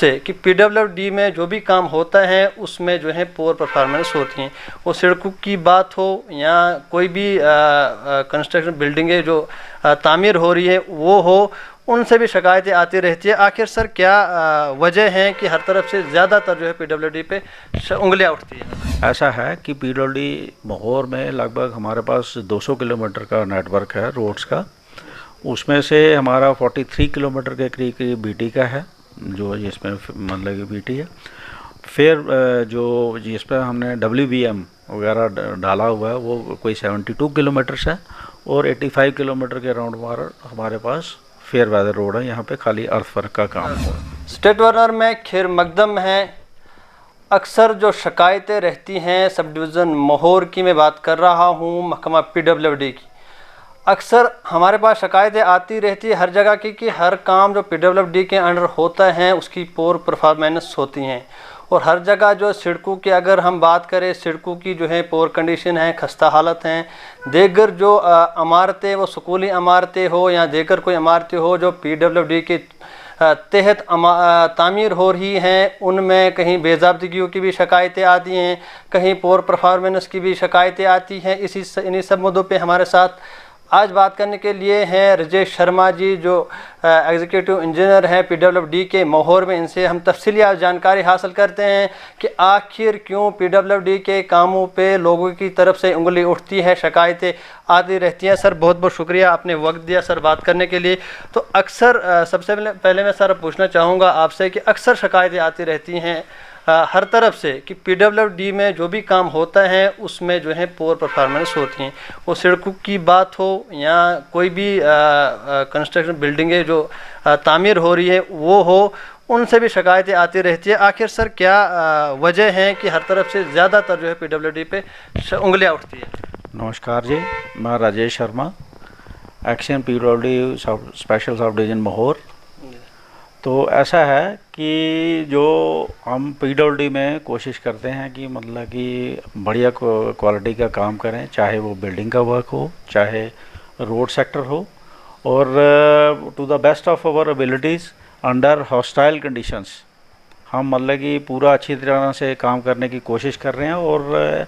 से कि पीडब्ल्यूडी में जो भी काम होता है उसमें जो है पोर परफॉर्मेंस होती हैं। वो सड़कों की बात हो या कोई भी कंस्ट्रक्शन बिल्डिंगें जो तामीर हो रही है वो हो, उनसे भी शिकायतें आती रहती है। आखिर सर क्या वजह है कि हर तरफ से ज़्यादातर जो है पीडब्ल्यूडी पे उंगलियां उठती है? ऐसा है कि पीडब्ल्यूडी महोर में लगभग हमारे पास 200 किलोमीटर का नेटवर्क है रोड्स का। उसमें से हमारा 43 किलोमीटर के करीब बीटी का है, जो जिसमें मतलब कि बीटी है। फिर जो जिस पर हमने WBM वगैरह डाला हुआ है वो कोई 72 किलोमीटर्स है, और 85 किलोमीटर के राउंड हमारे पास फेयर वेदर रोड है। यहाँ पे खाली अर्थवर्क का काम हो। स्टेट वर्नर में खैर मकदम है। अक्सर जो शिकायतें रहती हैं सब डिवीज़न महोर की मैं बात कर रहा हूँ, महकमा पीडब्ल्यूडी की, अक्सर हमारे पास शिकायतें आती रहती है हर जगह की कि हर काम जो पीडब्ल्यूडी के अंडर होता है उसकी पोर परफॉर्मेंस होती हैं। और हर जगह जो सड़कों की अगर हम बात करें, सड़कों की जो है पोर कंडीशन है, खस्ता हालत हैं। देगर जो इमारतें, वो स्कूली इमारतें हो या देगर कोई इमारतें हो जो पीडब्ल्यूडी के तहत तामीर हो रही हैं, उनमें कहीं बेज़ाब्तगियों की भी शिकायतें आती हैं, कहीं पोर परफॉर्मेंस की भी शिकायतें आती हैं। इन्हीं सब मुद्दों पे हमारे साथ आज बात करने के लिए हैं राजेश शर्मा जी, जो एग्जीक्यूटिव इंजीनियर हैं पीडब्ल्यूडी के महोर में। इनसे हम तफसीली जानकारी हासिल करते हैं कि आखिर क्यों पीडब्ल्यूडी के कामों पे लोगों की तरफ से उंगली उठती है, शिकायतें आती रहती हैं। सर बहुत बहुत शुक्रिया, आपने वक्त दिया सर बात करने के लिए। तो अक्सर सबसे पहले मैं सर पूछना चाहूँगा आपसे कि अक्सर शिकायतें आती रहती हैं हर तरफ से कि पीडब्ल्यूडी में जो भी काम होता है उसमें जो है पोर परफॉर्मेंस होती हैं। वो सड़कों की बात हो या कोई भी कंस्ट्रक्शन बिल्डिंगें जो तामीर हो रही है वो हो, उनसे भी शिकायतें आती रहती है। आखिर सर क्या वजह है कि हर तरफ से ज़्यादातर जो है पीडब्ल्यूडी पे उंगलियां उठती है? नमस्कार जी, मैं Rajesh Sharma, action PWD special subdivision Mahore. तो ऐसा है कि जो हम पीडब्ल्यूडी में कोशिश करते हैं कि मतलब कि बढ़िया क्वालिटी का काम करें, चाहे वो बिल्डिंग का वर्क हो, चाहे रोड सेक्टर हो, और to the best of our abilities under hostile conditions हम मतलब कि पूरा अच्छी तरह से काम करने की कोशिश कर रहे हैं। और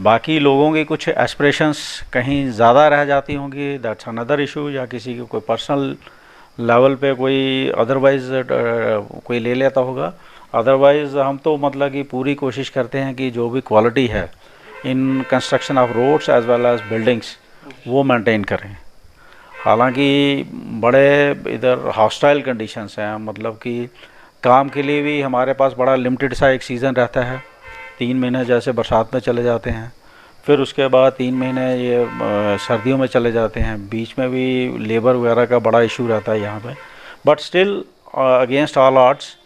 बाकी लोगों की कुछ एस्पिरेशंस कहीं ज़्यादा रह जाती होंगी, दैट्स अनदर इशू, या किसी को कोई पर्सनल लेवल पे कोई अदरवाइज़ कोई ले लेता होगा। अदरवाइज़ हम तो मतलब कि पूरी कोशिश करते हैं कि जो भी क्वालिटी है in construction of roads as well as buildings वो मेंटेन करें। हालांकि बड़े इधर हॉस्टाइल कंडीशंस हैं, मतलब कि काम के लिए भी हमारे पास बड़ा लिमिटेड सा एक सीज़न रहता है। 3 महीने जैसे बरसात में चले जाते हैं, फिर उसके बाद 3 महीने ये सर्दियों में चले जाते हैं। बीच में भी लेबर वगैरह का बड़ा इशू रहता है यहाँ पे। But still against all odds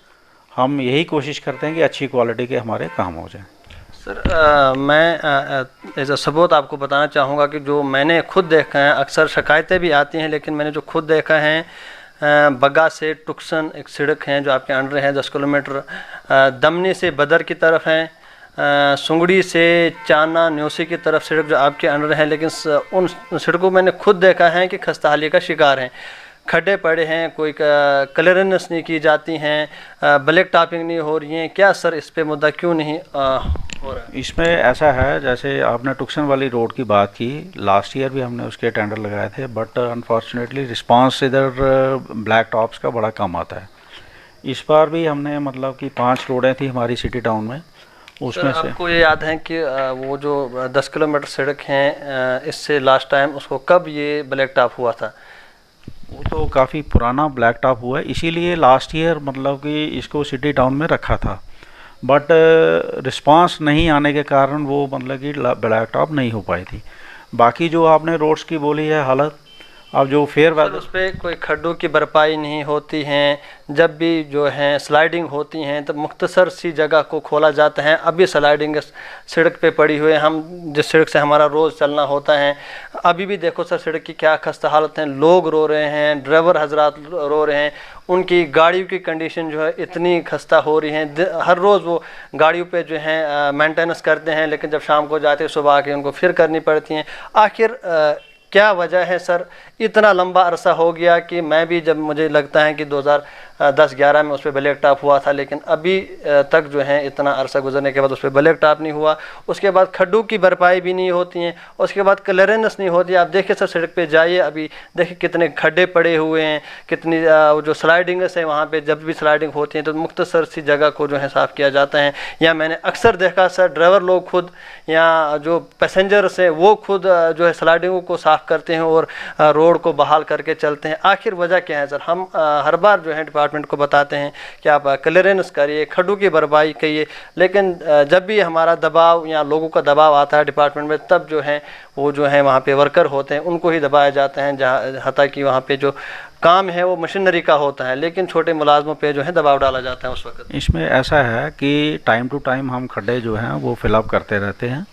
हम यही कोशिश करते हैं कि अच्छी क्वालिटी के हमारे काम हो जाएं। सर मैं एज अ सबूत आपको बताना चाहूँगा कि जो मैंने खुद देखा है, अक्सर शिकायतें भी आती हैं, लेकिन मैंने जो खुद देखा है, बग्गा से टुक्सन एक सड़क है जो आपके अंडर है 10 किलोमीटर, दमनी से बदर की तरफ है, सुंगड़ी से चाना न्योसी की तरफ सड़क जो आपके अंडर है। लेकिन उन सड़कों मैंने खुद देखा है कि खस्ताहाली का शिकार हैं, खड्डे पड़े हैं, कोई क्लियरेंस नहीं की जाती हैं, ब्लैक टॉपिंग नहीं हो रही हैं। क्या सर इस पे मुद्दा क्यों नहीं हो रहा है? इसमें ऐसा है, जैसे आपने टुक्सन वाली रोड की बात की, लास्ट ईयर भी हमने उसके टेंडर लगाए थे, बट अनफॉर्चुनेटली रिस्पांस इधर ब्लैक टॉप्स का बड़ा कम आता है। इस बार भी हमने मतलब कि 5 रोडें थी हमारी सिटी टाउन में, उसमें से आपको ये याद है कि वो जो 10 किलोमीटर सड़क हैं, इससे लास्ट टाइम उसको कब ये ब्लैक टॉप हुआ था? वो तो काफ़ी पुराना ब्लैक टॉप हुआ है, इसीलिए लास्ट ईयर मतलब कि इसको सिटी टाउन में रखा था। बट रिस्पांस नहीं आने के कारण वो मतलब कि ब्लैक टॉप नहीं हो पाई थी। बाकी जो आपने रोड्स की बोली है हालत, अब जो फेयर वेदर उस पर कोई खड्डों की भरपाई नहीं होती हैं, जब भी जो है स्लाइडिंग होती हैं तो मुख्तसर सी जगह को खोला जाता है। अभी स्लाइडिंग सड़क पे पड़ी हुई है, हम जिस सड़क से हमारा रोज़ चलना होता है, अभी भी देखो सर सड़क की क्या खस्ता हालत है। लोग रो रहे हैं, ड्राइवर हजरात रो रहे हैं, उनकी गाड़ियों की कंडीशन जो है इतनी खस्ता हो रही है। हर रोज़ वो गाड़ियों पे जो है मेंटेनेंस करते हैं, लेकिन जब शाम को जाते हैं सुबह आके उनको फिर करनी पड़ती हैं। आखिर क्या वजह है सर? इतना लंबा अरसा हो गया कि मैं भी, जब मुझे लगता है कि 10-11 में उस पर ब्लैक टॉप हुआ था, लेकिन अभी तक जो है इतना अरसा गुजरने के बाद उस पर ब्लैक टॉप नहीं हुआ। उसके बाद खड्डों की भरपाई भी नहीं होती हैं, उसके बाद क्लियरेंस नहीं होती। आप देखिए सर, सड़क पे जाइए, अभी देखिए कितने खड्डे पड़े हुए हैं, कितनी जो स्लाइडिंग्स है वहाँ पे जब भी स्लाइडिंग होती है तो मुख्तसर सी जगह को जो है साफ़ किया जाता है। या मैंने अक्सर देखा सर, ड्राइवर लोग खुद या जो पैसेंजर्स हैं वो खुद जो है स्लाइडिंगों को साफ़ करते हैं और रोड को बहाल करके चलते हैं। आखिर वजह क्या है सर? हम हर बार जो है डिपार्टमेंट को बताते हैं कि आप क्लियरेंस करिए, खड्डों की भरपाई करिए, लेकिन जब भी हमारा दबाव या लोगों का दबाव आता है डिपार्टमेंट में, तब जो है वो जो है वहाँ पे वर्कर होते हैं उनको ही दबाया जाते हैं, जहाँ हता कि वहाँ पे जो काम है वो मशीनरी का होता है, लेकिन छोटे मुलाजमों पे जो है दबाव डाला जाता है उस वक्त। इसमें ऐसा है कि टाइम टू टाइम हम खड्डे जो हैं वो फिलअप करते रहते हैं।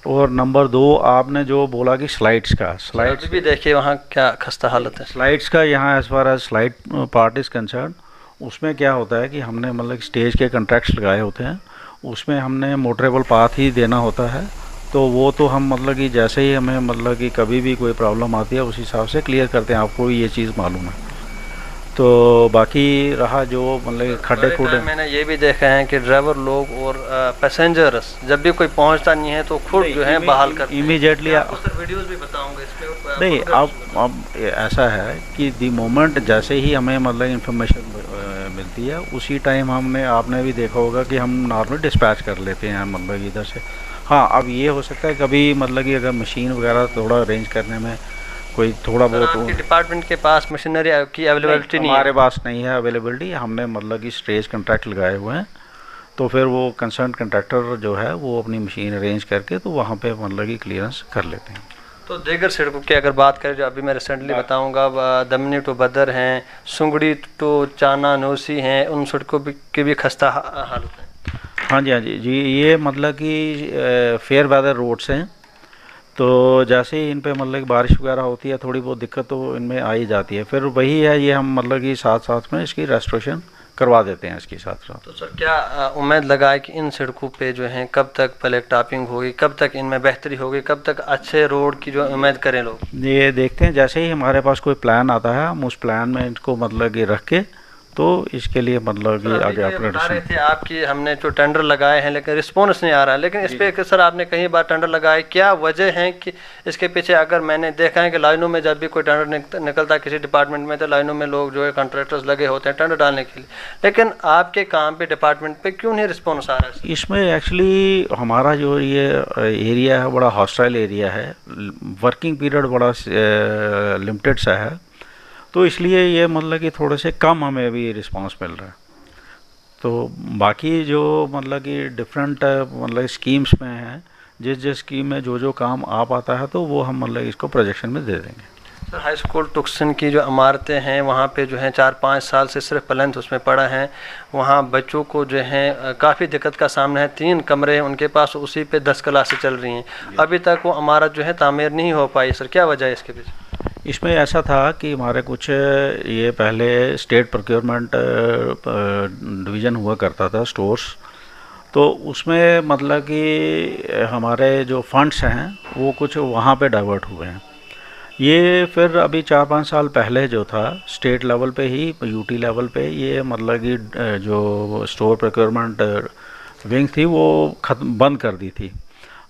और नंबर 2, आपने जो बोला कि स्लाइड्स भी देखिए वहाँ क्या खस्ता हालत है स्लाइड्स का। यहाँ as far as slide part is concern, उसमें क्या होता है कि हमने मतलब स्टेज के कॉन्ट्रैक्ट्स लगाए होते हैं, उसमें हमने मोटरेबल पाथ ही देना होता है। तो वो तो हम मतलब कि जैसे ही हमें मतलब कि कभी भी कोई प्रॉब्लम आती है उस हिसाब से क्लियर करते हैं, आपको ये चीज़ मालूम है। तो बाकी रहा जो मतलब खड्डे खुड्डे, मैंने ये भी देखा है कि ड्राइवर लोग और पैसेंजर्स जब भी कोई पहुंचता नहीं है तो खुद जो है बहाल करते हैं इमीडिएटली। वीडियोस भी बताऊंगा इस पे। नहीं, अब ऐसा है कि दी मोमेंट जैसे ही हमें मतलब इंफॉर्मेशन मिलती है उसी टाइम आपने भी देखा होगा कि हम नॉर्मल डिस्पैच कर लेते हैं मतलब इधर से। हाँ, अब ये हो सकता है कभी मतलब कि अगर मशीन वगैरह थोड़ा अरेंज करने में कोई थोड़ा बहुत डिपार्टमेंट के पास मशीनरी की अवेलेबिलिटी नहीं है। हमारे पास नहीं है अवेलेबिलिटी, हमने मतलब कि स्टेज कॉन्ट्रैक्ट लगाए हुए हैं, तो फिर वो कंसर्न कॉन्ट्रैक्टर जो है वो अपनी मशीन अरेंज करके तो वहाँ पे मतलब कि क्लियरेंस कर लेते हैं। तो दीगर सड़कों की अगर बात करें जो अभी मैं रिसेंटली बताऊंगा, दमनी टू बदर हैं, सुंगड़ी टू चाना नोसी हैं, उन सड़कों की भी खस्ता हालत है। हाँ जी, ये मतलब कि फेयर वेदर रोड्स हैं, तो जैसे ही इन पे मतलब कि बारिश वगैरह होती है थोड़ी बहुत दिक्कत तो इनमें आ ही जाती है। फिर वही है, ये हम मतलब कि साथ साथ में इसकी रेस्टोरेशन करवा देते हैं इसके साथ साथ। तो सर क्या उम्मीद लगाए कि इन सड़कों पे जो है कब तक ब्लैक टॉपिंग होगी, कब तक इनमें बेहतरी होगी, कब तक अच्छे रोड की जो उम्मीद करें लोग? ये देखते हैं, जैसे ही हमारे पास कोई प्लान आता है हम उस प्लान में इनको मतलब कि रख के तो इसके लिए मतलब कि आगे आप बता रहे थे आपकी हमने जो टेंडर लगाए हैं लेकिन रिस्पॉन्स नहीं आ रहा है, लेकिन इस पे सर आपने कई बार टेंडर लगाए, क्या वजह है कि इसके पीछे? अगर मैंने देखा है कि लाइनों में जब भी कोई टेंडर निकलता है किसी डिपार्टमेंट में तो लाइनों में लोग जो है कॉन्ट्रैक्टर्स लगे होते हैं टेंडर डालने के लिए, लेकिन आपके काम पे डिपार्टमेंट पे क्यों नहीं रिस्पॉन्स आ रहा है? इसमें एक्चुअली हमारा जो ये एरिया है बड़ा हॉस्टाइल एरिया है, वर्किंग पीरियड बड़ा लिमिटेड सा है, तो इसलिए ये मतलब कि थोड़े से कम हमें अभी रिस्पांस मिल रहा है। तो बाकी जो मतलब कि डिफरेंट मतलब स्कीम्स में है, जिस स्कीम में जो काम आ पाता है तो वो हम मतलब इसको प्रोजेक्शन में दे देंगे। सर हाई स्कूल टुक्सन की जो इमारतें हैं वहाँ पे जो है 4-5 साल से सिर्फ प्लेंथ उसमें पड़ा है, वहाँ बच्चों को जो है काफ़ी दिक्कत का सामना है। 3 कमरे हैं उनके पास, उसी पे 10 क्लासें चल रही हैं, अभी तक वो इमारत जो है तामीर नहीं हो पाई। सर क्या वजह है इसके पीछे? इसमें ऐसा था कि हमारे कुछ ये पहले स्टेट प्रोक्योरमेंट डिवीज़न हुआ करता था स्टोर्स, तो उसमें मतलब कि हमारे जो फंड्स हैं वो कुछ वहाँ पे डाइवर्ट हुए हैं। ये फिर अभी 4-5 साल पहले जो था स्टेट लेवल पे ही यूटी लेवल पे ये मतलब कि जो स्टोर प्रोक्योरमेंट विंग थी वो बंद कर दी थी।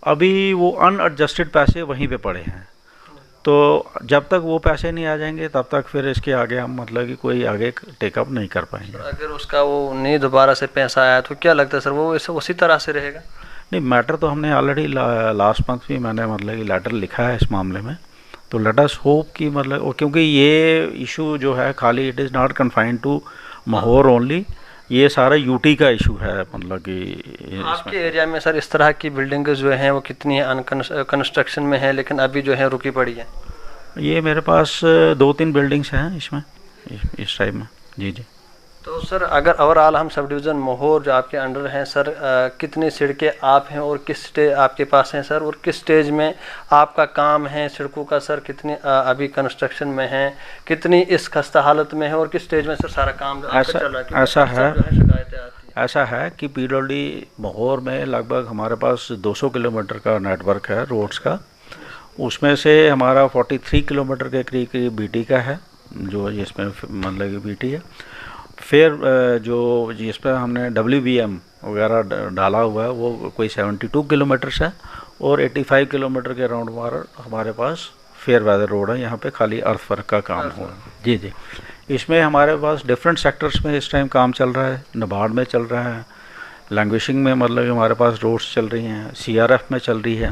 अभी वो अनएडजस्टेड पैसे वहीं पे पड़े हैं, तो जब तक वो पैसे नहीं आ जाएंगे तब तक फिर इसके आगे हम मतलब कि कोई आगे टेकअप नहीं कर पाएंगे। अगर उसका वो नहीं दोबारा से पैसा आया तो क्या लगता है सर वो उसी तरह से रहेगा? नहीं, मैटर तो हमने ऑलरेडी लास्ट मंथ भी मैंने मतलब कि लेटर लिखा है इस मामले में, तो लेट अस होप कि मतलब क्योंकि ये इशू जो है खाली it is not confined to Mahore only, ये सारा यूटी का इशू है। मतलब कि आपके एरिया में सर इस तरह की बिल्डिंग जो हैं वो कितनी है कंस्ट्रक्शन में है लेकिन अभी जो है रुकी पड़ी है? ये मेरे पास 2-3 बिल्डिंग्स हैं इसमें इस टाइप में। जी। तो सर अगर ओवरऑल हम सब डिवीज़न मोहर जो आपके अंडर हैं सर, कितनी सड़कें आप हैं और किस स्टेज आपके पास हैं सर, और किस स्टेज में आपका काम है सड़कों का सर, कितनी अभी कंस्ट्रक्शन में है, कितनी इस खस्ता हालत में है और किस स्टेज में सर सारा काम आपका चल रहा है? ऐसा है कि पीडब्ल्यूडी मोहर में लगभग हमारे पास 200 किलोमीटर का नेटवर्क है रोड्स का, उसमें से हमारा 43 किलोमीटर के करीब बीटी का है, जो इसमें मतलब कि बीटी है, फिर जो जिस पर हमने WBM वगैरह डाला हुआ है वो कोई 72 किलोमीटर्स है, और 85 किलोमीटर के राउंड हमारे पास फेयर वेदर रोड है। यहाँ पे खाली अर्थ वर्क का काम हुआ है। जी जी, इसमें हमारे पास डिफरेंट सेक्टर्स में इस टाइम काम चल रहा है। नबार्ड में चल रहा है, लैंग्वेजिंग में मतलब हमारे पास रोड्स चल रही हैं, CRF में चल रही है।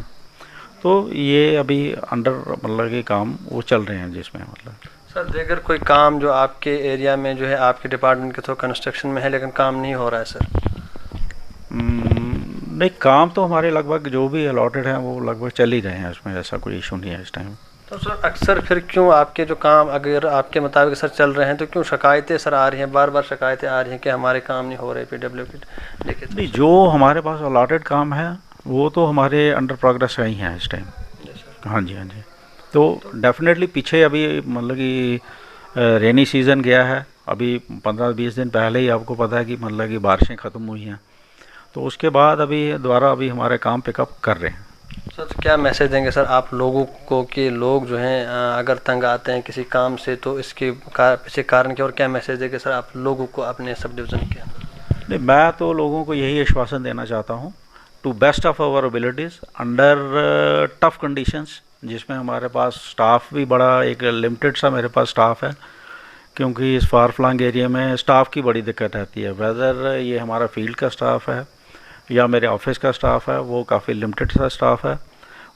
तो ये अभी अंडर मतलब के काम वो चल रहे हैं जिसमें मतलब। सर अगर कोई काम जो आपके एरिया में जो है आपके डिपार्टमेंट के थ्रू कंस्ट्रक्शन में है लेकिन काम नहीं हो रहा है सर? नहीं, काम तो हमारे लगभग जो भी अलॉटेड हैं वो लगभग चल ही रहे हैं, उसमें ऐसा कोई इशू नहीं है इस टाइम। तो सर अक्सर फिर क्यों आपके जो काम अगर आपके मुताबिक सर चल रहे हैं तो क्यों शिकायतें सर आ रही हैं, बार बार शिकायतें आ रही हैं कि हमारे काम नहीं हो रहे PWD? नहीं, जो हमारे पास अलॉटेड काम है वो तो हमारे अंडर प्रोग्रेस ही हैं इस टाइम। हाँ जी, हाँ जी। तो डेफिनेटली पीछे अभी मतलब कि रेनी सीज़न गया है, अभी 15-20 दिन पहले ही आपको पता है कि मतलब कि बारिशें ख़त्म हुई हैं, तो उसके बाद अभी दोबारा अभी हमारे काम पिकअप कर रहे हैं। सर क्या मैसेज देंगे सर आप लोगों को कि लोग जो हैं अगर तंग आते हैं किसी काम से तो इसके पीछे कारण क्या, और क्या मैसेज देंगे सर आप लोगों को अपने सब डिवीज़न के? नहीं, मैं तो लोगों को यही आश्वासन देना चाहता हूँ, to best of our abilities under tough conditions, जिसमें हमारे पास स्टाफ भी बड़ा एक लिमिटेड सा मेरे पास स्टाफ है, क्योंकि इस फार फ्लंग एरिया में स्टाफ की बड़ी दिक्कत रहती है। वेदर ये हमारा फील्ड का स्टाफ है या मेरे ऑफिस का स्टाफ है, वो काफ़ी लिमिटेड सा स्टाफ है।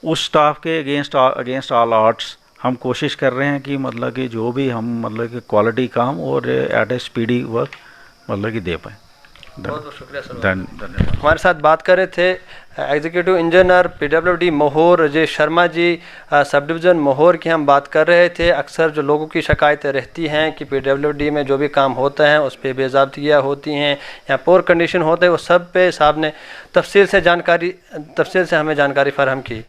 उस स्टाफ के अगेंस्ट ऑल ऑड्स हम कोशिश कर रहे हैं कि मतलब कि जो भी हम मतलब कि क्वालिटी काम और एट ए स्पीडी वर्क मतलब कि दे पाएँ। बहुत बहुत शुक्रिया सर। धन्यवाद। हमारे साथ बात कर रहे थे एग्जीक्यूटिव इंजीनियर PWD मोहोर राजेश शर्मा जी, सब डिवीज़न मोहोर की हम बात कर रहे थे। अक्सर जो लोगों की शिकायतें रहती हैं कि PWD में जो भी काम होता है उस पर बेज़ाब्तियाँ होती हैं या पोर कंडीशन होते हैं, वो सब पे साहब ने तफसील से हमें जानकारी फराहम की।